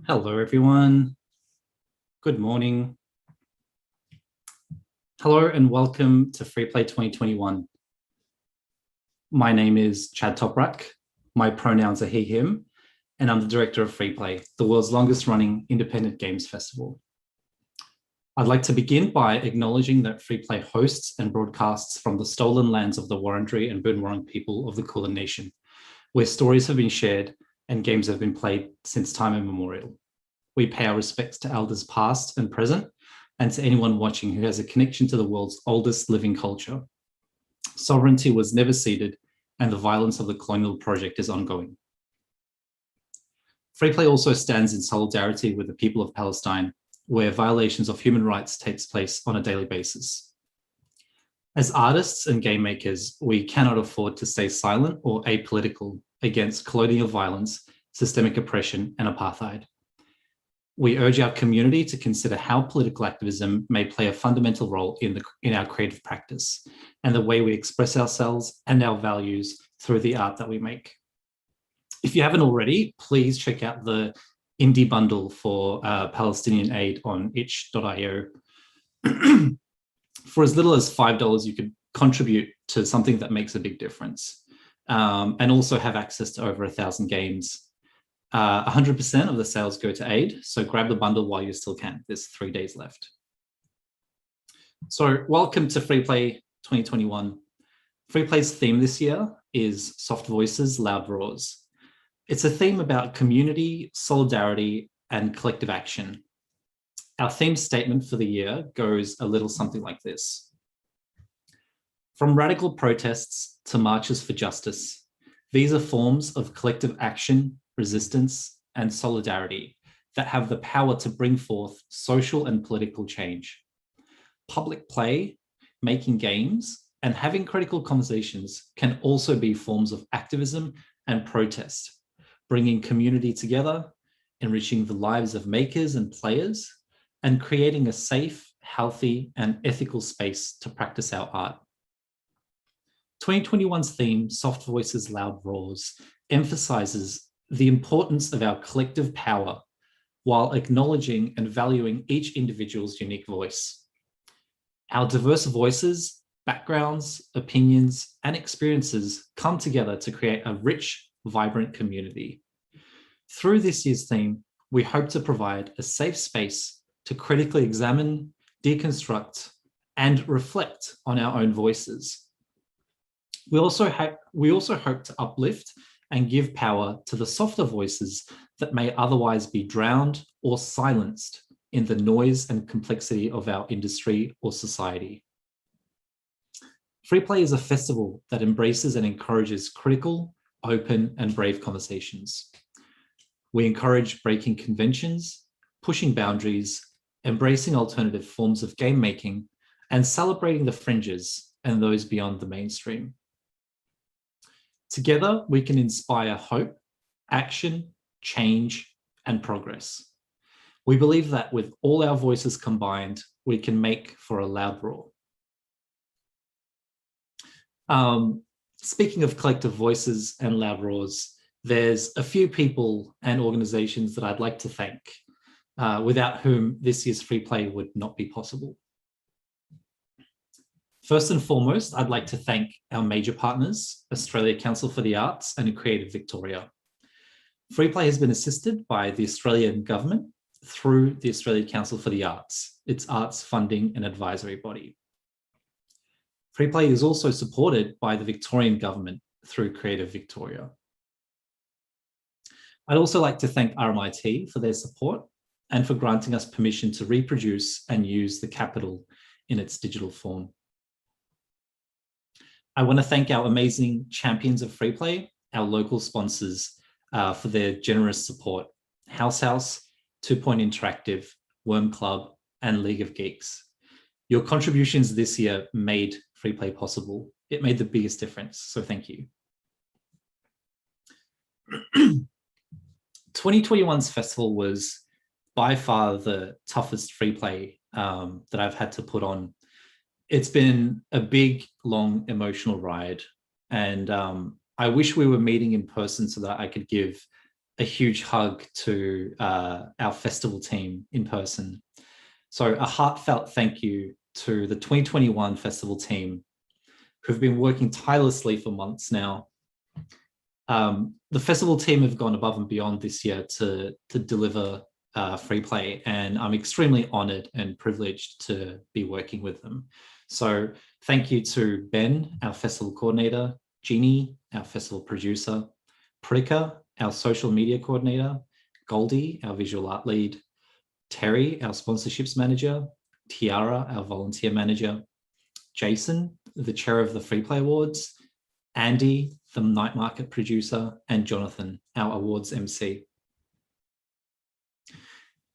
Hello, everyone. Good morning. Hello and welcome to Freeplay 2021. My name is Chad Toprak. My pronouns are he, him, and I'm the director of Freeplay, the world's longest running independent games festival. I'd like to begin by acknowledging that Freeplay hosts and broadcasts from the stolen lands of the Wurundjeri and Boon Wurrung people of the Kulin Nation, where stories have been shared and games have been played since time immemorial. We pay our respects to elders past and present, and to anyone watching who has a connection to the world's oldest living culture. Sovereignty was never ceded, and the violence of the colonial project is ongoing. Freeplay also stands in solidarity with the people of Palestine, where violations of human rights takes place on a daily basis. As artists and game makers, we cannot afford to stay silent or apolitical against colonial violence, systemic oppression, and apartheid. We urge our community to consider how political activism may play a fundamental role in our creative practice and the way we express ourselves and our values through the art that we make. If you haven't already, please check out the indie bundle for Palestinian aid on itch.io. For as little as $5, you could contribute to something that makes a big difference, and also have access to over 1,000 games. 100% of the sales go to aid, so grab the bundle while you still can. There's 3 days left. So welcome to Freeplay 2021. Freeplay's theme this year is Soft Voices, Loud Roars. It's a theme about community, solidarity, and collective action. Our theme statement for the year goes a little something like this. From radical protests to marches for justice, these are forms of collective action, resistance, and solidarity that have the power to bring forth social and political change. Public play, making games, and having critical conversations can also be forms of activism and protest, bringing community together, enriching the lives of makers and players, and creating a safe, healthy, and ethical space to practice our art. 2021's theme, Soft Voices, Loud Roars, emphasizes the importance of our collective power while acknowledging and valuing each individual's unique voice. Our diverse voices, backgrounds, opinions, and experiences come together to create a rich, vibrant community. Through this year's theme, we hope to provide a safe space to critically examine, deconstruct, and reflect on our own voices. We also hope to uplift and give power to the softer voices that may otherwise be drowned or silenced in the noise and complexity of our industry or society. Freeplay is a festival that embraces and encourages critical, open, and brave conversations. We encourage breaking conventions, pushing boundaries, embracing alternative forms of game making, and celebrating the fringes and those beyond the mainstream. Together, we can inspire hope, action, change, and progress. We believe that with all our voices combined, we can make for a loud roar. Speaking of collective voices and loud roars, there's a few people and organizations that I'd like to thank, without whom this year's Freeplay would not be possible. First and foremost, I'd like to thank our major partners, Australia Council for the Arts and Creative Victoria. Freeplay has been assisted by the Australian government through the Australia Council for the Arts, its arts funding and advisory body. Freeplay is also supported by the Victorian government through Creative Victoria. I'd also like to thank RMIT for their support and for granting us permission to reproduce and use the Capitol in its digital form. I want to thank our amazing champions of Freeplay, our local sponsors, for their generous support: House, 2 Point Interactive, Worm Club, and League of Geeks. Your contributions this year made Freeplay possible. It made the biggest difference, so thank you. 2021's festival was by far the toughest Freeplay that I've had to put on. It's been a big, long, emotional ride, and I wish we were meeting in person so that I could give a huge hug to our festival team in person. So a heartfelt thank you to the 2021 festival team who've been working tirelessly for months now. The festival team have gone above and beyond this year to deliver free play, and I'm extremely honored and privileged to be working with them. So thank you to Ben, our festival coordinator, Jeannie, our festival producer, Pritika, our social media coordinator, Goldie, our visual art lead, Terry, our sponsorships manager, Tiara, our volunteer manager, Jason, the chair of the Free Play Awards, Andy, the night market producer, and Jonathan, our awards MC.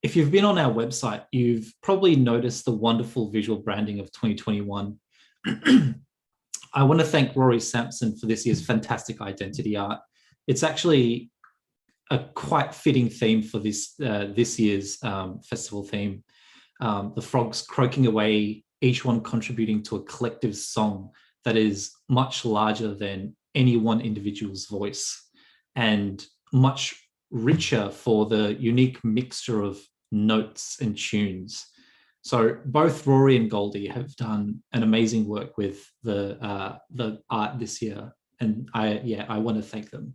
If you've been on our website, you've probably noticed the wonderful visual branding of 2021. I want to thank Rory Sampson for this year's fantastic identity art. It's actually a quite fitting theme for this year's festival theme. The frogs croaking away, each one contributing to a collective song that is much larger than any one individual's voice and much richer for the unique mixture of notes and tunes. So both Rory and Goldie have done an amazing work with the art this year, and I want to thank them.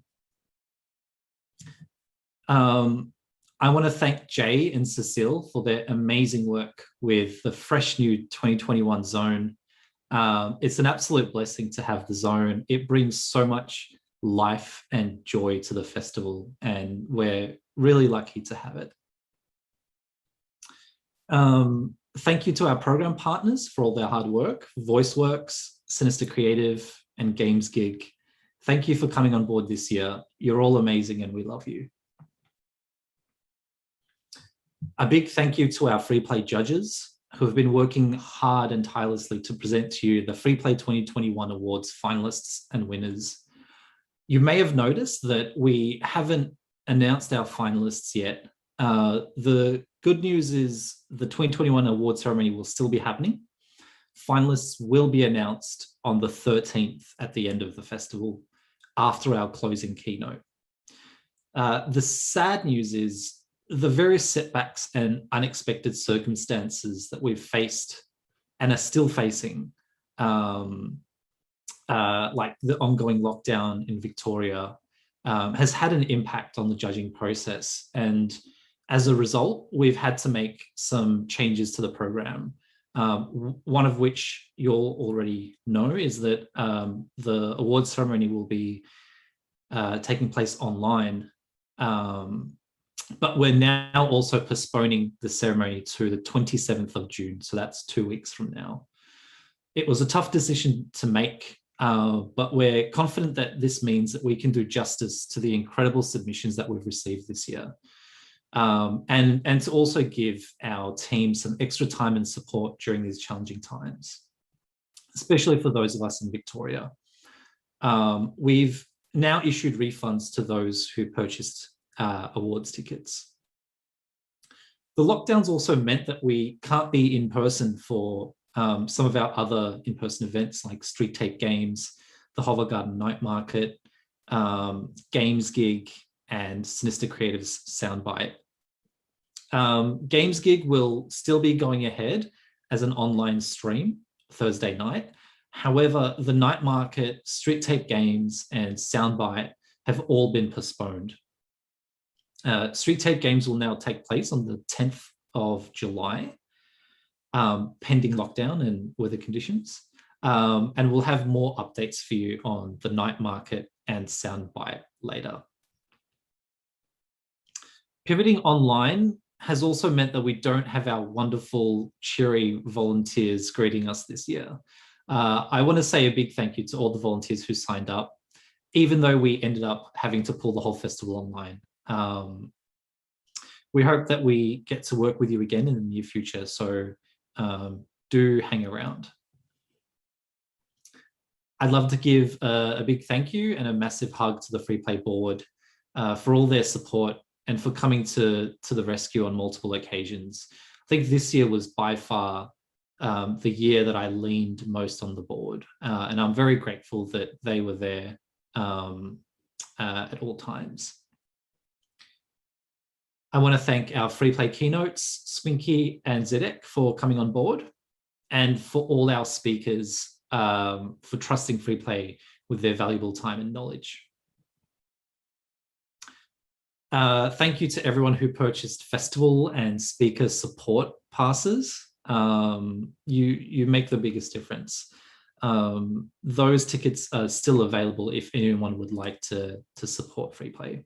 I want to thank Jay and Cecile for their amazing work with the fresh new 2021 zone. It's an absolute blessing to have the zone. It brings so much life and joy to the festival, and we're really lucky to have it. Thank you to our program partners for all their hard work, VoiceWorks, Sinister Creative, and Games Gig. Thank you for coming on board this year. You're all amazing and we love you. A big thank you to our Free Play judges who have been working hard and tirelessly to present to you the Free Play 2021 Awards finalists and winners. You may have noticed that we haven't announced our finalists yet. The good news is the 2021 award ceremony will still be happening. Finalists will be announced on the 13th at the end of the festival after our closing keynote. The sad news is the various setbacks and unexpected circumstances that we've faced and are still facing, like the ongoing lockdown in Victoria, has had an impact on the judging process. And as a result, we've had to make some changes to the program. One of which you'll already know is that the awards ceremony will be taking place online. But we're now also postponing the ceremony to the 27th of June. So that's 2 weeks from now. It was a tough decision to make, but we're confident that this means that we can do justice to the incredible submissions that we've received this year. And to also give our team some extra time and support during these challenging times, especially for those of us in Victoria. We've now issued refunds to those who purchased awards tickets. The lockdowns also meant that we can't be in person for some of our other in-person events like Street Tape Games, the Hover Garden Night Market, Games Gig, and Sinister Creative's Soundbite. Games Gig will still be going ahead as an online stream Thursday night. However, the Night Market, Street Tape Games, and Soundbite have all been postponed. Street Tape Games will now take place on the 10th of July, pending lockdown and weather conditions. And we'll have more updates for you on the Night Market and Soundbite later. Pivoting online has also meant that we don't have our wonderful, cheery volunteers greeting us this year. I want to say a big thank you to all the volunteers who signed up, even though we ended up having to pull the whole festival online. We hope that we get to work with you again in the near future, so do hang around. I'd love to give a big thank you and a massive hug to the Free Play board for all their support and for coming to the rescue on multiple occasions. I think this year was by far the year that I leaned most on the board, and I'm very grateful that they were there at all times. I want to thank our free play keynotes, Swinky and Zedek, for coming on board, and for all our speakers for trusting free play with their valuable time and knowledge. Thank you to everyone who purchased festival and speaker support passes. You make the biggest difference. Those tickets are still available if anyone would like to support free play.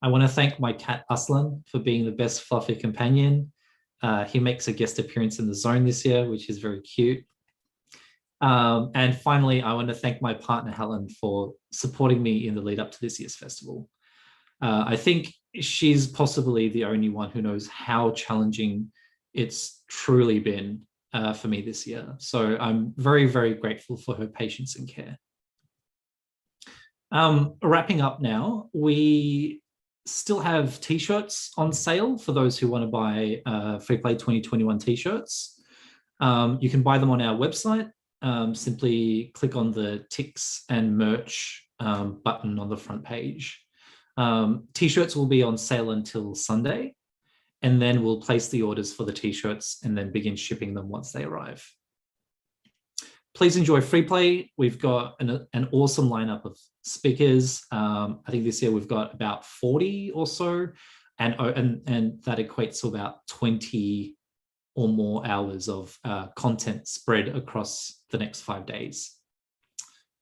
I want to thank my cat Aslan for being the best fluffy companion. He makes a guest appearance in the zone this year, which is very cute. And finally, I want to thank my partner Helen for supporting me in the lead up to this year's festival. I think she's possibly the only one who knows how challenging it's truly been for me this year. So I'm very, very grateful for her patience and care. Wrapping up now, we still have t-shirts on sale for those who want to buy Free Play 2021 t-shirts. You can buy them on our website. Simply click on the ticks and merch button on the front page. T-shirts will be on sale until Sunday, and then we'll place the orders for the t-shirts and then begin shipping them once they arrive. Please enjoy free play. We've got an awesome lineup of speakers. I think this year we've got about 40 or so, and that equates to about 20 or more hours of content spread across the next 5 days.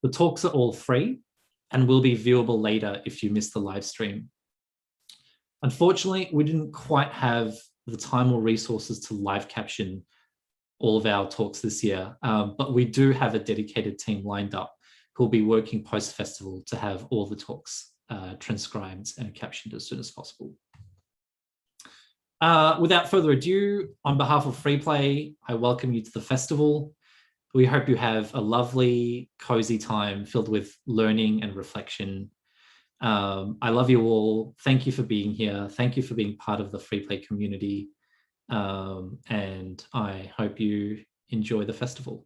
The talks are all free and will be viewable later if you missed the live stream. Unfortunately, we didn't quite have the time or resources to live caption all of our talks this year, but we do have a dedicated team lined up who'll be working post-festival to have all the talks transcribed and captioned as soon as possible. Without further ado, on behalf of Free Play, I welcome you to the festival. We hope you have a lovely, cozy time filled with learning and reflection. I love you all. Thank you for being here. Thank you for being part of the Free Play community. And I hope you enjoy the festival.